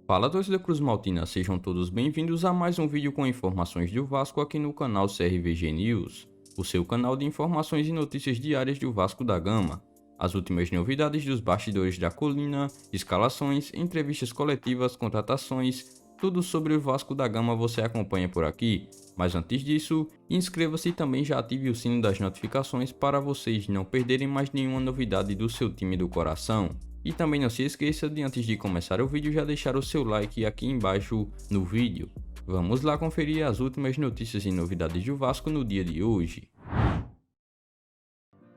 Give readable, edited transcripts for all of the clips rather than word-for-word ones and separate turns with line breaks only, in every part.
Fala, torcida Cruz Maltina, sejam todos bem-vindos a mais um vídeo com informações do Vasco aqui no canal CRVG News, o seu canal de informações e notícias diárias do Vasco da Gama. As últimas novidades dos bastidores da colina, escalações, entrevistas coletivas, contratações, tudo sobre o Vasco da Gama você acompanha por aqui. Mas antes disso, inscreva-se e também já ative o sino das notificações para vocês não perderem mais nenhuma novidade do seu time do coração. E também não se esqueça de, antes de começar o vídeo, já deixar o seu like aqui embaixo no vídeo. Vamos lá conferir as últimas notícias e novidades do Vasco no dia de hoje.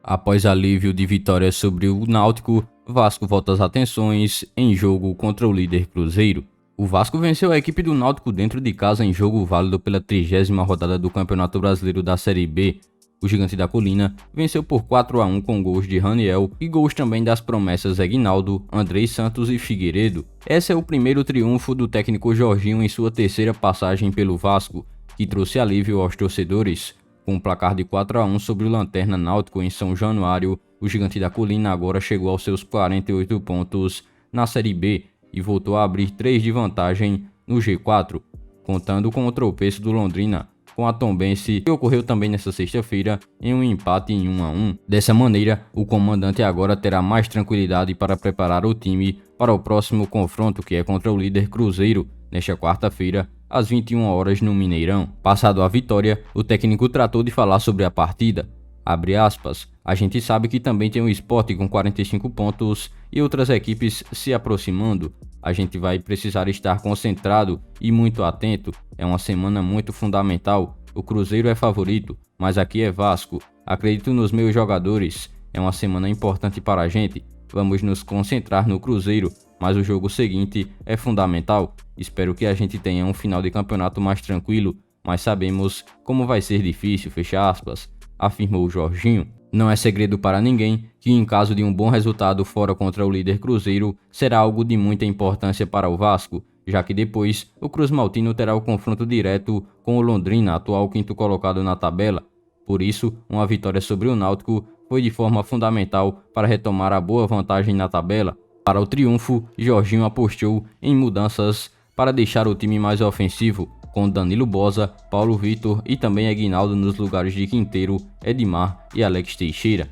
Após alívio de vitória sobre o Náutico, Vasco volta às atenções em jogo contra o líder Cruzeiro. O Vasco venceu a equipe do Náutico dentro de casa em jogo válido pela 30ª rodada do Campeonato Brasileiro da Série B. O Gigante da Colina venceu por 4-1 com gols de Raniel e gols também das promessas Aguinaldo, Andrei Santos e Figueiredo. Esse é o primeiro triunfo do técnico Jorginho em sua terceira passagem pelo Vasco, que trouxe alívio aos torcedores. Com um placar de 4-1 sobre o Lanterna Náutico em São Januário, o Gigante da Colina agora chegou aos seus 48 pontos na Série B e voltou a abrir 3 de vantagem no G4, contando com o tropeço do Londrina com a Tombense, que ocorreu também nesta sexta-feira em um empate em 1-1. Dessa maneira, o comandante agora terá mais tranquilidade para preparar o time para o próximo confronto, que é contra o líder Cruzeiro, nesta quarta-feira, às 21 horas no Mineirão. Passado a vitória, o técnico tratou de falar sobre a partida. Abre aspas, a gente sabe que também tem o Sport com 45 pontos e outras equipes se aproximando. A gente vai precisar estar concentrado e muito atento. É uma semana muito fundamental. O Cruzeiro é favorito, mas aqui é Vasco. Acredito nos meus jogadores. É uma semana importante para a gente. Vamos nos concentrar no Cruzeiro, mas o jogo seguinte é fundamental. Espero que a gente tenha um final de campeonato mais tranquilo, mas sabemos como vai ser difícil, fecha aspas, afirmou o Jorginho. Não é segredo para ninguém que, em caso de um bom resultado fora contra o líder Cruzeiro, será algo de muita importância para o Vasco, já que depois o Cruz Maltino terá o confronto direto com o Londrina, atual quinto colocado na tabela. Por isso, uma vitória sobre o Náutico foi de forma fundamental para retomar a boa vantagem na tabela. Para o triunfo, Jorginho apostou em mudanças para deixar o time mais ofensivo, com Danilo Bosa, Paulo Vitor e também Aguinaldo nos lugares de Quinteiro, Edmar e Alex Teixeira.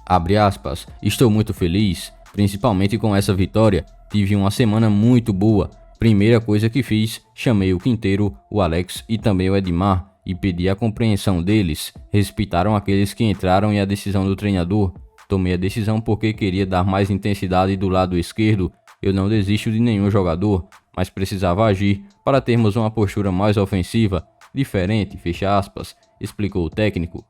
Abre aspas, estou muito feliz, principalmente com essa vitória, tive uma semana muito boa. Primeira coisa que fiz, chamei o Quinteiro, o Alex e também o Edmar e pedi a compreensão deles. Respeitaram aqueles que entraram e a decisão do treinador. Tomei a decisão porque queria dar mais intensidade do lado esquerdo. Eu não desisto de nenhum jogador, mas precisava agir para termos uma postura mais ofensiva, diferente, fecha aspas, explicou o técnico.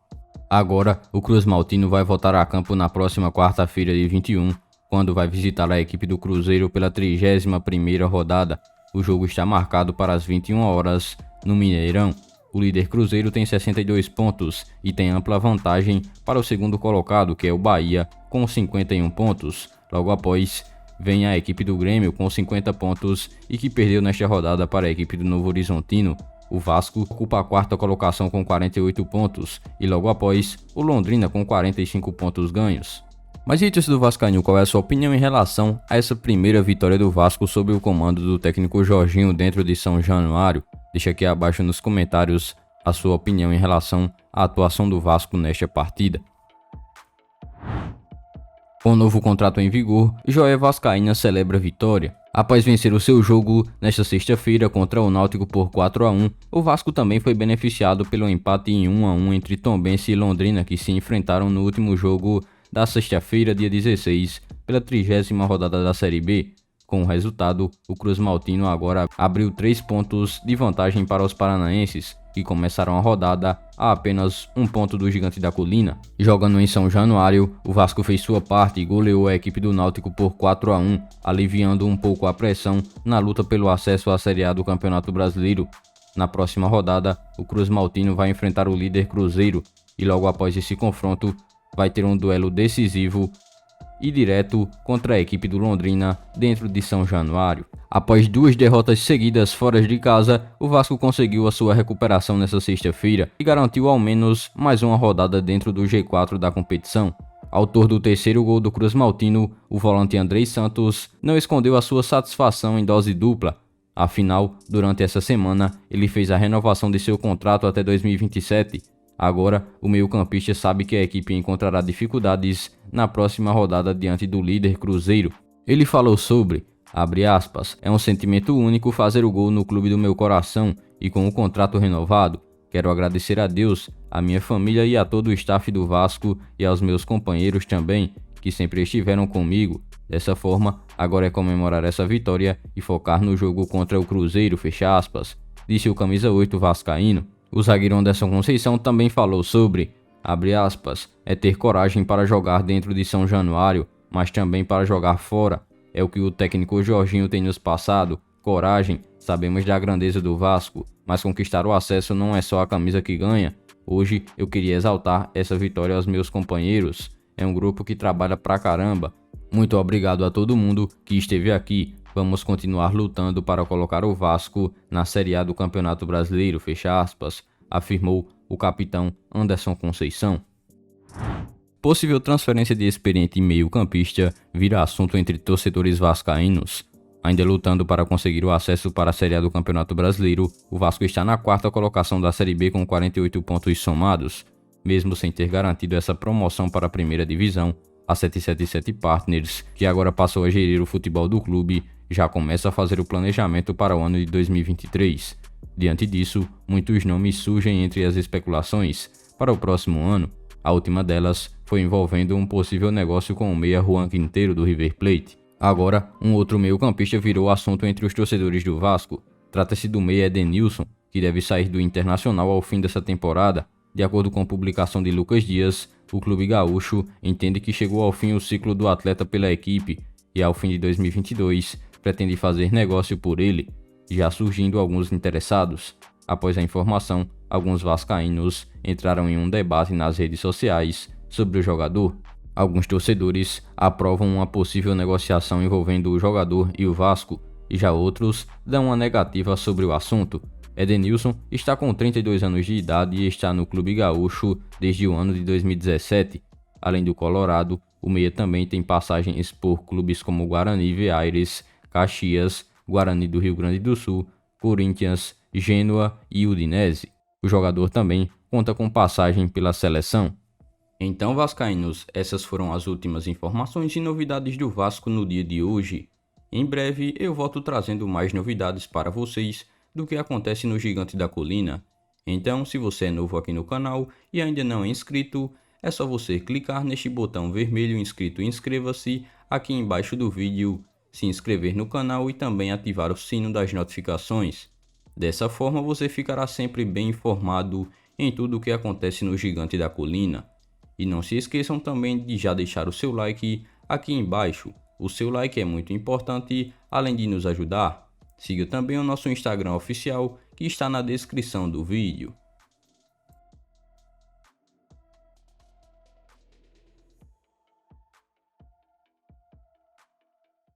Agora, o Cruz Maltino vai voltar a campo na próxima quarta-feira de 21, quando vai visitar a equipe do Cruzeiro pela 31ª rodada. O jogo está marcado para as 21 horas no Mineirão. O líder Cruzeiro tem 62 pontos e tem ampla vantagem para o segundo colocado, que é o Bahia, com 51 pontos. Logo após, vem a equipe do Grêmio com 50 pontos e que perdeu nesta rodada para a equipe do Novo Horizontino. O Vasco ocupa a quarta colocação com 48 pontos e logo após, o Londrina com 45 pontos ganhos. Mas e torcedor vascaíno, qual é a sua opinião em relação a essa primeira vitória do Vasco sob o comando do técnico Jorginho dentro de São Januário? Deixa aqui abaixo nos comentários a sua opinião em relação à atuação do Vasco nesta partida. Com o novo contrato em vigor, Joia Vascaína celebra a vitória. Após vencer o seu jogo nesta sexta-feira contra o Náutico por 4-1, o Vasco também foi beneficiado pelo empate em 1-1 entre Tombense e Londrina, que se enfrentaram no último jogo da sexta-feira, dia 16, pela 30ª rodada da Série B. Com o resultado, o Cruz Maltino agora abriu 3 pontos de vantagem para os paranaenses, que começaram a rodada a apenas 1 ponto do Gigante da Colina. Jogando em São Januário, o Vasco fez sua parte e goleou a equipe do Náutico por 4-1, aliviando um pouco a pressão na luta pelo acesso à Série A do Campeonato Brasileiro. Na próxima rodada, o Cruz Maltino vai enfrentar o líder Cruzeiro e logo após esse confronto, vai ter um duelo decisivo e direto contra a equipe do Londrina dentro de São Januário. Após 2 derrotas seguidas fora de casa, o Vasco conseguiu a sua recuperação nesta sexta-feira e garantiu ao menos mais uma rodada dentro do G4 da competição. Autor do terceiro gol do Cruz Maltino, o volante Andrei Santos não escondeu a sua satisfação em dose dupla. Afinal, durante essa semana, ele fez a renovação de seu contrato até 2027. Agora, o meio-campista sabe que a equipe encontrará dificuldades na próxima rodada diante do líder Cruzeiro. Ele falou sobre, abre aspas, é um sentimento único fazer o gol no clube do meu coração e com o contrato renovado. Quero agradecer a Deus, a minha família e a todo o staff do Vasco e aos meus companheiros também, que sempre estiveram comigo. Dessa forma, agora é comemorar essa vitória e focar no jogo contra o Cruzeiro, fecha aspas, disse o camisa 8 vascaíno. O zagueiro Anderson Conceição também falou sobre, abre aspas, é ter coragem para jogar dentro de São Januário, mas também para jogar fora. É o que o técnico Jorginho tem nos passado, coragem, sabemos da grandeza do Vasco, mas conquistar o acesso não é só a camisa que ganha. Hoje eu queria exaltar essa vitória aos meus companheiros. É um grupo que trabalha pra caramba. Muito obrigado a todo mundo que esteve aqui. Vamos continuar lutando para colocar o Vasco na Série A do Campeonato Brasileiro, fecha aspas, afirmou o capitão Anderson Conceição. Possível transferência de experiente meio-campista vira assunto entre torcedores vascaínos. Ainda lutando para conseguir o acesso para a Série A do Campeonato Brasileiro, o Vasco está na quarta colocação da Série B com 48 pontos somados. Mesmo sem ter garantido essa promoção para a primeira divisão, a 777 Partners, que agora passou a gerir o futebol do clube, já começa a fazer o planejamento para o ano de 2023. Diante disso, muitos nomes surgem entre as especulações para o próximo ano. A última delas foi envolvendo um possível negócio com o meia Juan Quinteiro do River Plate. Agora, um outro meio-campista virou assunto entre os torcedores do Vasco. Trata-se do meia Edenilson, que deve sair do Internacional ao fim dessa temporada. De acordo com a publicação de Lucas Dias, o clube gaúcho entende que chegou ao fim o ciclo do atleta pela equipe e ao fim de 2022 pretende fazer negócio por ele, já surgindo alguns interessados. Após a informação, alguns vascaínos entraram em um debate nas redes sociais sobre o jogador. Alguns torcedores aprovam uma possível negociação envolvendo o jogador e o Vasco, e já outros dão uma negativa sobre o assunto. Edenilson está com 32 anos de idade e está no clube gaúcho desde o ano de 2017. Além do Colorado, o meia também tem passagens por clubes como Guarani Veares, Caxias, Guarani do Rio Grande do Sul, Corinthians, Gênua e Udinese. O jogador também conta com passagem pela seleção. Então, vascaínos, essas foram as últimas informações e novidades do Vasco no dia de hoje. Em breve eu volto trazendo mais novidades para vocês do que acontece no Gigante da Colina. Então, se você é novo aqui no canal e ainda não é inscrito, é só você clicar neste botão vermelho inscrito e inscreva-se aqui embaixo do vídeo, se inscrever no canal e também ativar o sino das notificações. Dessa forma você ficará sempre bem informado em tudo o que acontece no Gigante da Colina. E não se esqueçam também de já deixar o seu like aqui embaixo. O seu like é muito importante, além de nos ajudar. Siga também o nosso Instagram oficial, que está na descrição do vídeo.